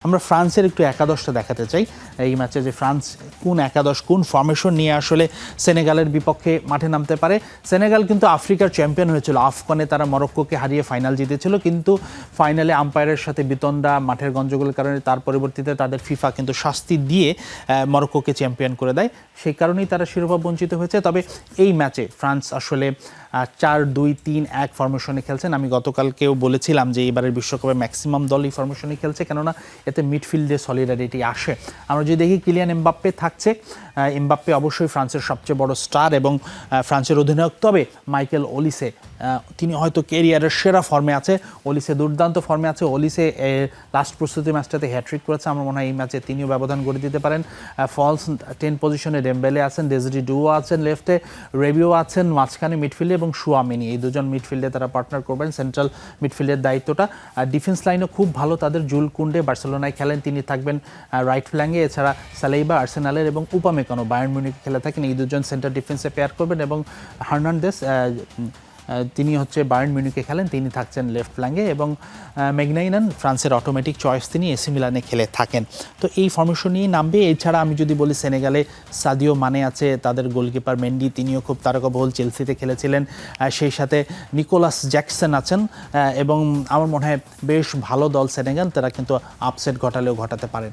আমরা ফ্রান্সের একটু একাদশটা দেখাতে চাই এই ম্যাচে, যে ফ্রান্স কোন একাদশ কোন ফরমেশন নিয়ে আসলে সেনেগালের বিপক্ষে মাঠে নামতে পারে। সেনেগাল কিন্তু আফ্রিকার চ্যাম্পিয়ন হয়েছিল, আফগানে তারা মরক্কোকে হারিয়ে ফাইনাল জিতেছিল, কিন্তু ফাইনালে আম্পায়ারের সাথে বিতণ্ডা, মাঠের গঞ্জগোলের কারণে তার পরিবর্তিতে তাদের ফিফা কিন্তু শাস্তি দিয়ে মরক্কোকে চ্যাম্পিয়ন করে দেয়, সেই কারণেই তারা শিরোপা বঞ্চিত হয়েছে। তবে এই ম্যাচে ফ্রান্স আসলে 4-2-3-1 ফরমেশনে খেলছেন। আমি গতকালকেও বলেছিলাম যে এবারের বিশ্বকাপে ম্যাক্সিমাম দল এই ফরমেশনে খেলছে, কেননা এতে মিডফিল্ডে সলিডারিটি আসে। আমরা যদি দেখি কিলিয়ান এমবাপ্পে থাকছে, এমবাপ্পে অবশ্যই ফ্রান্সের সবচেয়ে বড় স্টার এবং ফ্রান্সের অধিনায়ক। তবে মাইকেল ওলিসে, তিনি হয়তো ক্যারিয়ারের সেরা ফর্মে আছে, ওলিসে দুর্দান্ত ফর্মে আছে। ওলিসে লাস্ট প্রস্তুতি ম্যাচটাতে হ্যাট্রিক করেছে, আমার মনে হয় এই ম্যাচে তিনিও ব্যবধান গড়ে দিতে পারেন। ফলস 10 পজিশনে ডেম্বেলে আছেন, ডেজরি ডুও আছেন, লেফটে রেবিও আছেন, মাঝখানে মিডফিল্ডে এবং শুয়ামিনি, এই দুজন মিডফিল্ডে তারা পার্টনার করবেন সেন্ট্রাল মিডফিল্ডের দায়িত্বটা। ডিফেন্স লাইনও খুব ভালো তাদের, জুল কুন্ডে বার্সেলোনায় খেলেন, তিনি থাকবেন রাইট ফ্ল্যাঙ্গে। এছাড়া সালেইবা আর্সেনালের এবং উপামেকানো বায়ার্ন মিউনিখে খেলে থাকেন, এই দুজন সেন্টার ডিফেন্সে পেয়ার করবেন। এবং হার্নান্দেস, তিনি হচ্ছে বায়ার্ন মিউনিখে খেলেন, তিনি থাকছেন লেফট ফ্ল্যাঙ্গে। এবং ম্যাগনাইনান ফ্রান্সের অটোমেটিক চয়েস, তিনি এসি মিলানে খেলে থাকেন। তো এই ফরমেশন নিয়ে নামবে। এছাড়া আমি যদি বলি সেনেগালে সাদিও মানে আছে, তাদের গোলকিপার মেন্ডি, তিনিও খুব তারকাবহুল, চেলসিতে খেলেছিলেন। সেই সাথে নিকোলাস জ্যাকসন আছেন এবং আমার মনে হয় বেশ ভালো দল সেনেগাল, তারা কিন্তু আপসেট ঘটালেও ঘটাতে পারেন।